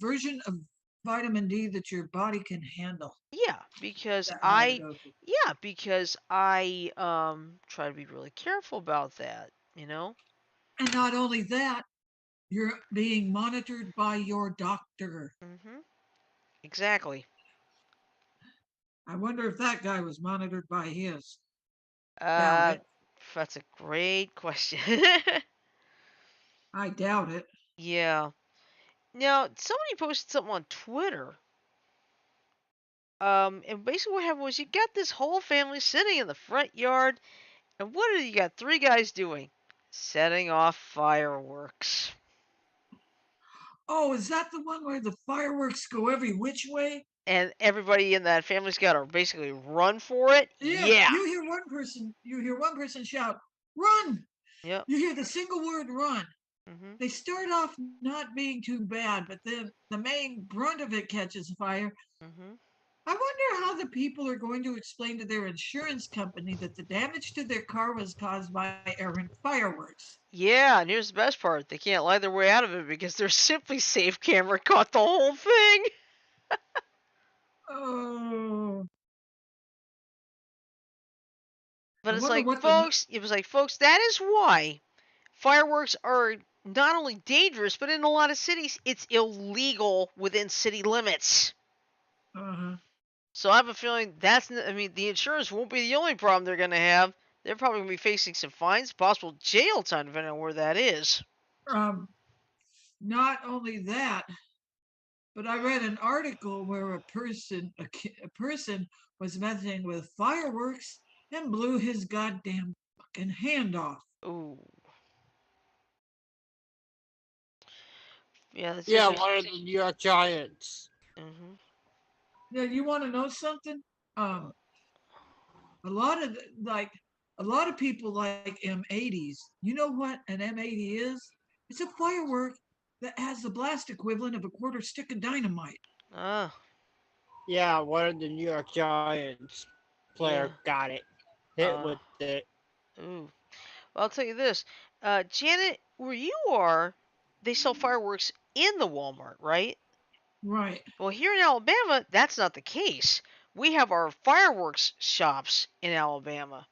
S6: version of vitamin D that your body can handle.
S1: yeah, because
S6: That high of a
S1: I
S6: dosage.
S1: yeah, because I try to be really careful about that, you know?
S6: And not only that, you're being monitored by your doctor.
S1: Mhm. Exactly.
S6: I wonder if that guy was monitored by his. Doubt
S1: Uh
S6: it.
S1: that's a great question.
S6: I doubt it.
S1: Yeah. Now, somebody posted something on Twitter. And basically what happened was you got this whole family sitting in the front yard, and what do you got? Three guys doing? Setting off fireworks.
S6: Oh, is that the one where the fireworks go every which way?
S1: And everybody in that family's got to basically run for it.
S6: Yeah,
S1: Yeah.
S6: you hear one person shout, "Run!"
S1: Yep.
S6: You hear the single word "run."
S1: Mhm.
S6: They start off not being too bad, but then the main brunt of it catches fire.
S1: Mhm.
S6: I wonder how the people are going to explain to their insurance company that the damage to their car was caused by errant fireworks.
S1: Yeah, and here's the best part. They can't lie their way out of it because their Simply Safe camera caught the whole thing.
S6: Oh,
S1: But
S6: I
S1: it's
S6: wonder
S1: like,
S6: what the.
S1: folks, it was like, folks, that is why fireworks are not only dangerous, but in a lot of cities, it's illegal within city limits.
S6: Uh-huh.
S1: So I have a feeling I mean, the insurance won't be the only problem they're going to have. They're probably going to be facing some fines, possible jail time, depending on where that is.
S6: Um, Not only that, but I read an article where a person was messing with fireworks and blew his goddamn fucking hand off.
S1: Ooh. Yeah, that's
S5: Yeah,
S1: definitely.
S5: one of the New York Giants.
S1: Hmm.
S6: Yeah, you want to know something? Um, a lot of like a lot of people like M80s. You know what an M80 is? It's a firework that has the blast equivalent of a quarter stick of dynamite.
S1: Ah,
S5: Yeah, one of the New York Giants player
S1: yeah.
S5: got it. Hit
S1: Uh,
S5: with it.
S1: ooh. Well, I'll tell you this. Janet, where you are, they sell fireworks in the Walmart, right?
S6: Right.
S1: Well, here in Alabama, that's not the case. We have our fireworks shops in Alabama,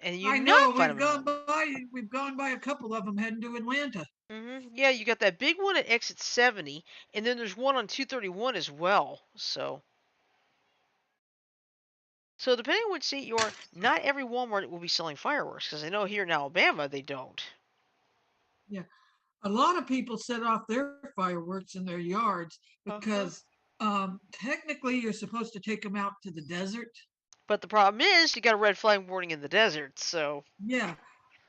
S1: and you
S6: I
S1: not
S6: know
S1: find them in Walmart.
S6: we've gone by a couple of them heading to Atlanta.
S1: Yeah, you got that big one at exit 70, and then there's one on 231 as well. So depending on which state you are, not every Walmart will be selling fireworks, because I know here in Alabama they don't.
S6: Yeah. A lot of people set off their fireworks in their yards
S1: Uh huh.
S6: because technically you're supposed to take them out to the desert.
S1: But the problem is, you got a red flag warning in the desert, so.
S6: Yeah.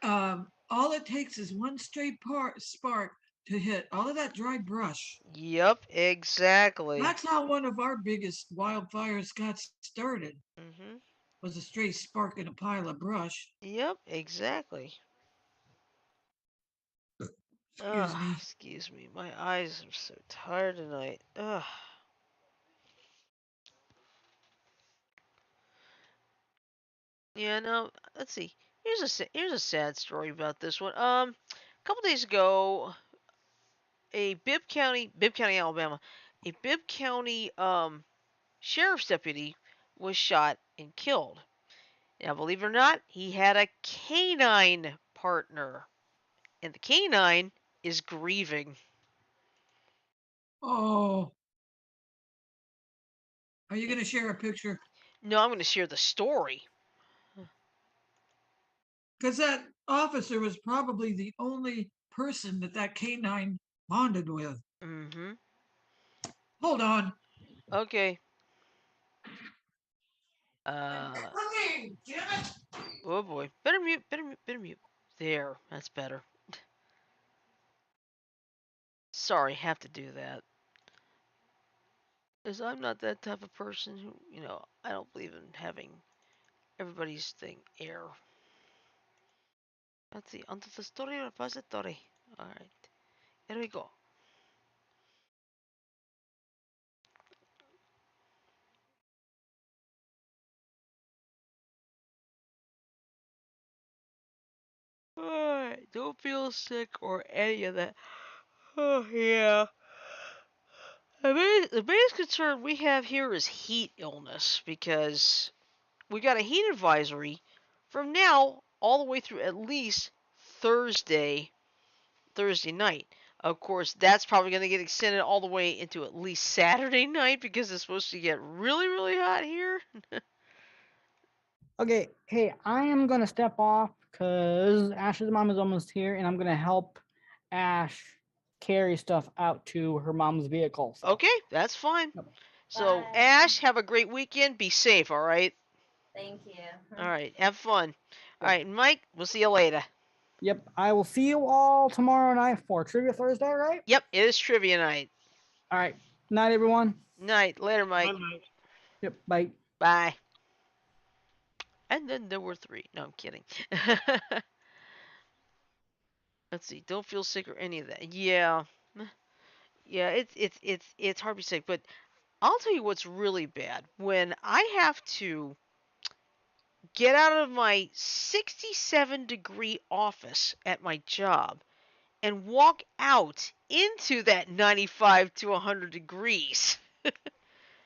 S6: All it takes is one stray spark to hit all of that dry brush.
S1: Yep, exactly.
S6: That's how one of our biggest wildfires got started.
S1: Mhm.
S6: Was a stray spark in a pile of brush.
S1: Yep, exactly.
S6: Excuse
S1: Ugh,
S6: me.
S1: excuse me. My eyes are so tired tonight. Ugh. Yeah, no. Let's see. Here's a sad story about this one. A couple days ago, Bibb County, Alabama, a Bibb County sheriff's deputy was shot and killed. Now, believe it or not, he had a canine partner, and the canine is grieving.
S6: Oh, are you going to share a picture?
S1: No, I'm going to share the story.
S6: Because that officer was probably the only person that canine bonded with.
S1: Mm-hmm.
S6: Hold on.
S1: Okay. Uh,
S6: Coming, damn it.
S1: oh boy. Better mute, better mute, better mute. There, that's better. Sorry, have to do that. Because I'm not that type of person who, I don't believe in having everybody's thing air. Let's see, onto the story repository. Alright, here we go. Alright, don't feel sick or any of that. Oh, yeah. The biggest concern we have here is heat illness because we got a heat advisory from now all the way through at least Thursday night. Of course, that's probably going to get extended all the way into at least Saturday night because it's supposed to get really, really hot here.
S3: Okay, hey, I am gonna step off because Ash's mom is almost here, and I'm gonna help Ash carry stuff out to her mom's vehicle. So.
S1: Okay, that's fine.
S3: Yep.
S1: So,
S4: Bye.
S1: Ash, have a great weekend. Be safe, all right?
S4: Thank you.
S1: All right, have fun. All
S3: Yep.
S1: right, Mike, we'll see you later.
S3: Yep, I will see you all tomorrow night for Trivia Thursday, right?
S1: Yep, it is trivia night.
S3: All right. Night, everyone.
S1: Night. Later, Mike.
S5: Mike.
S3: Yep, bye.
S1: Bye. And then there were three. No, I'm kidding. Let's see. Don't feel sick or any of that. Yeah. Yeah, it's hard to say, but I'll tell you what's really bad. When I have to get out of my 67-degree office at my job and walk out into that 95 to 100 degrees.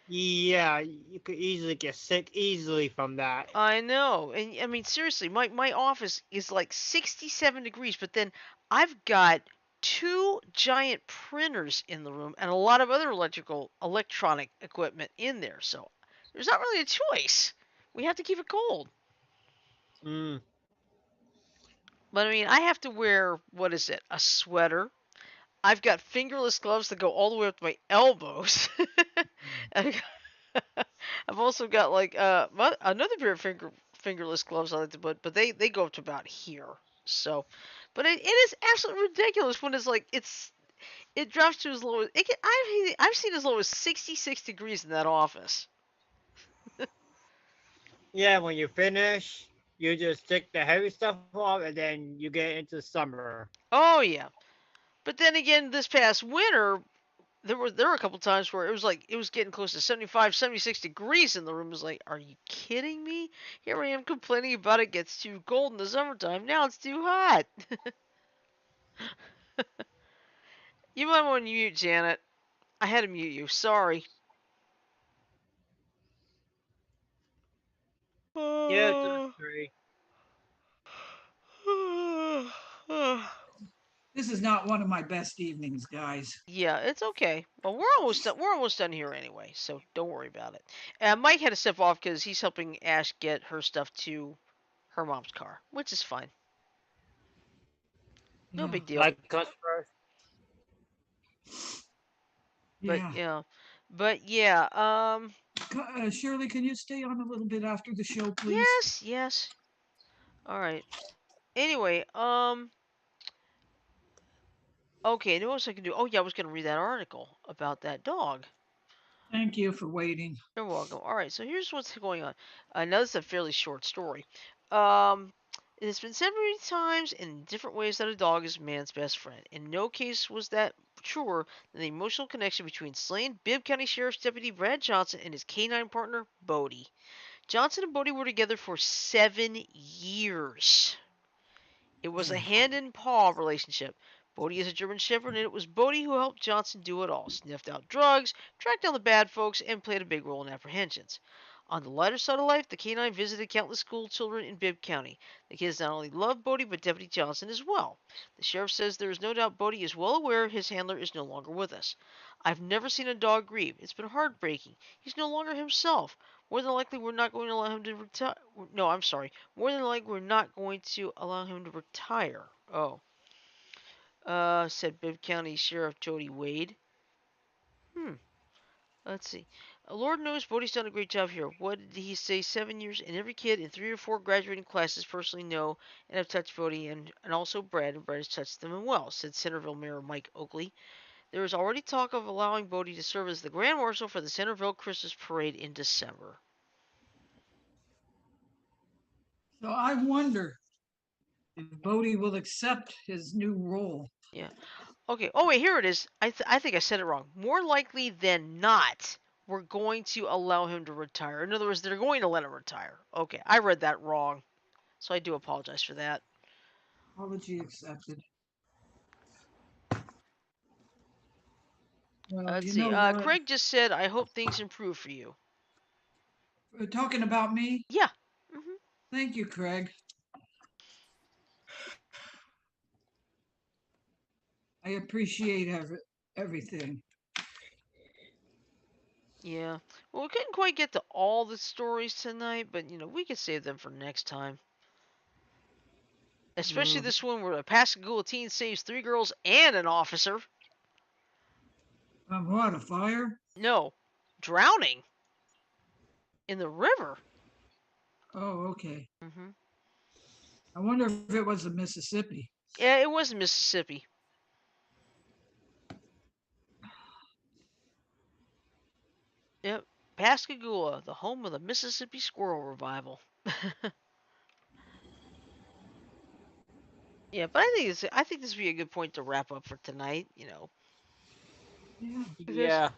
S5: Yeah, you could easily get sick easily from that.
S1: I know. And I mean, seriously, my office is like 67 degrees, but then I've got two giant printers in the room and a lot of other electronic equipment in there. So there's not really a choice. We have to keep it cold.
S5: Mm.
S1: But I mean, I have to wear, what is it, a sweater. I've got fingerless gloves that go all the way up to my elbows. I've also got like another pair of fingerless gloves I like to put, but they go up to about here. So, but it is absolutely ridiculous when it's like it drops to as low as I've seen as low as 66 degrees in that office.
S5: Yeah, when you finish, you just take the heavy stuff off, and then you get into summer.
S1: Oh yeah. But then again, this past winter, there were a couple times where it was getting close to 75, 76 degrees in the room. It was like, are you kidding me? Here I am complaining about it gets too cold in the summertime. Now it's too hot. You might want to mute, Janet. I had to mute you. Sorry.
S5: Yeah, it's three.
S6: This is not one of my best evenings, guys.
S1: Yeah, it's okay. Well, we're almost done. We're almost done here anyway, so don't worry about it. Mike had to step off because he's helping Ash get her stuff to her mom's car, which is fine. No
S6: Yeah.
S1: big deal.
S5: Like customers.
S1: But
S6: Yeah.
S1: yeah, but yeah.
S6: Shirley, can you stay on a little bit after the show, please?
S1: Yes, yes. All right. Anyway, okay. What else I can do? Oh yeah, I was gonna read that article about that dog.
S6: Thank you for waiting.
S1: You're welcome. All right, so here's what's going on. Now this is a fairly short story. Um, it has been said many times in different ways that a dog is man's best friend. In no case was that truer than the emotional connection between slain Bibb County Sheriff's Deputy Brad Johnson and his canine partner Bodie. Johnson and Bodie were together for 7 years. It was a hand and paw relationship. Bodie is a German Shepherd, and it was Bodie who helped Johnson do it all. Sniffed out drugs, tracked down the bad folks, and played a big role in apprehensions. On the lighter side of life, the canine visited countless school children in Bibb County. The kids not only loved Bodie, but Deputy Johnson as well. The sheriff says there is no doubt Bodie is well aware his handler is no longer with us. I've never seen a dog grieve. It's been heartbreaking. He's no longer himself. More than likely, we're not going to allow him to retire. No, I'm sorry. More than likely, we're not going to allow him to retire. Oh. Said Bibb County Sheriff Jody Wade. Let's see. Lord knows Bodie's done a great job here. What did he say? 7 years, and every kid in 3 or 4 graduating classes personally know and have touched Bodie, and also Brad, and Brad has touched them well, said Centerville Mayor Mike Oakley. There is already talk of allowing Bodie to serve as the Grand Marshal for the Centerville Christmas Parade in December.
S6: So I wonder if Bodie will accept his new role.
S1: Yeah. Okay. Oh, wait, here it is. I think I said it wrong. More likely than not, we're going to allow him to retire. In other words, they're going to let him retire. Okay, I read that wrong. So I do apologize for that.
S6: Apology accepted. Well,
S1: Let's
S6: you
S1: see.
S6: know what?
S1: Craig just said, I hope things improve for you.
S6: Talking about me?
S1: Yeah.
S6: Thank you, Craig. I appreciate everything.
S1: Yeah. Well, we couldn't quite get to all the stories tonight, but, we could save them for next time. Especially this one where a Pascagoula teen saves 3 girls and an officer.
S6: From what, a fire?
S1: No. Drowning. In the river.
S6: Oh, okay.
S1: Mm-hmm.
S6: I wonder if it was the Mississippi.
S1: Yeah, it was in Mississippi. Yep. Pascagoula, the home of the Mississippi Squirrel Revival. Yeah, but I think this would be a good point to wrap up for tonight,
S6: Yeah.
S1: Because,
S5: Yeah.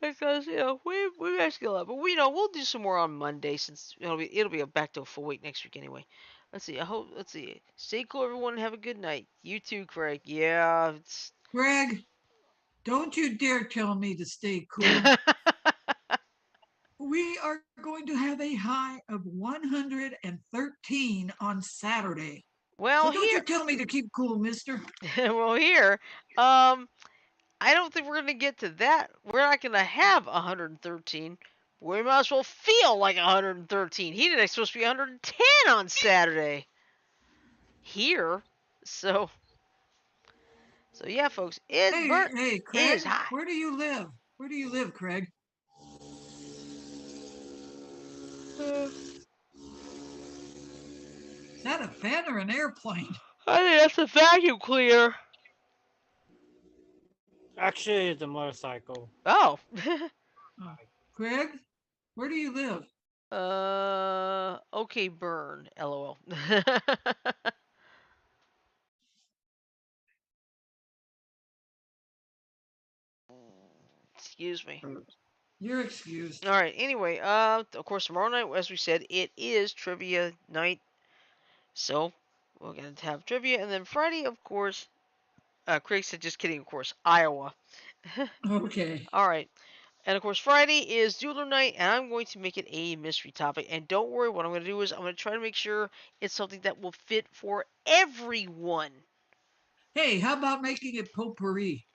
S1: because we actually a lot, but we'll do some more on Monday since it'll be back to a full week next week anyway. Let's see. Stay cool, everyone, and have a good night. You too, Craig. Yeah, it's
S6: Greg, don't you dare tell me to stay cool. We are going to have a high of 113 on Saturday.
S1: well
S6: So don't
S1: here.
S6: you tell me to keep cool, mister.
S1: Well, here, I don't think we're gonna get to that. We're not gonna have 113. We might as well feel like 113. Heat index supposed to be 110 on Saturday. Here, so yeah, folks, it's burnt.
S6: Hey,
S1: It
S6: Craig,
S1: is hot.
S6: where do you live? Where do you live, Craig? Is that a fan or an airplane?
S1: I think that's a vacuum cleaner.
S5: Actually, it's a motorcycle.
S1: Oh.
S6: Craig, where do you live?
S1: Okay, burn. LOL. Excuse me.
S6: You're excused.
S1: All right. Anyway, of course, tomorrow night, as we said, it is trivia night. So we're gonna have trivia, and then Friday, of course. Craig said, "Just kidding." Of course, Iowa.
S6: Okay.
S1: All right. And of course, Friday is Jeweler Night, and I'm going to make it a mystery topic. And don't worry, what I'm going to do is I'm going to try to make sure it's something that will fit for everyone.
S6: Hey, how about making it potpourri?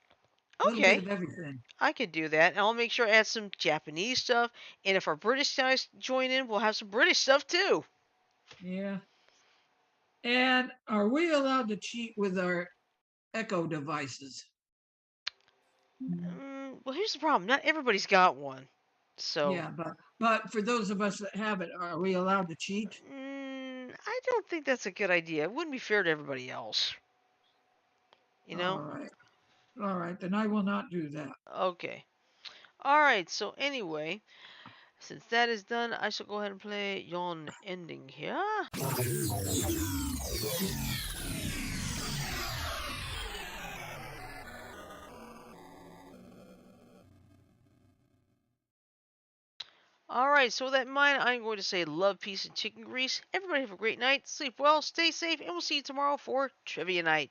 S6: A little bit
S1: Okay,
S6: of everything.
S1: I could do that. And I'll make sure I add some Japanese stuff. And if our British guys join in, we'll have some British stuff too.
S6: Yeah. And are we allowed to cheat with our echo devices?
S1: Well, here's the problem. Not everybody's got one. So.
S6: Yeah, but for those of us that have it, are we allowed to cheat?
S1: I don't think that's a good idea. It wouldn't be fair to everybody else. You know?
S6: All right, then I will not do that.
S1: Okay. Alright, so anyway, since that is done, I shall go ahead and play yon ending here. Alright, so with that in mind, I'm going to say love, peace, and chicken grease. Everybody have a great night, sleep well, stay safe, and we'll see you tomorrow for Trivia Night.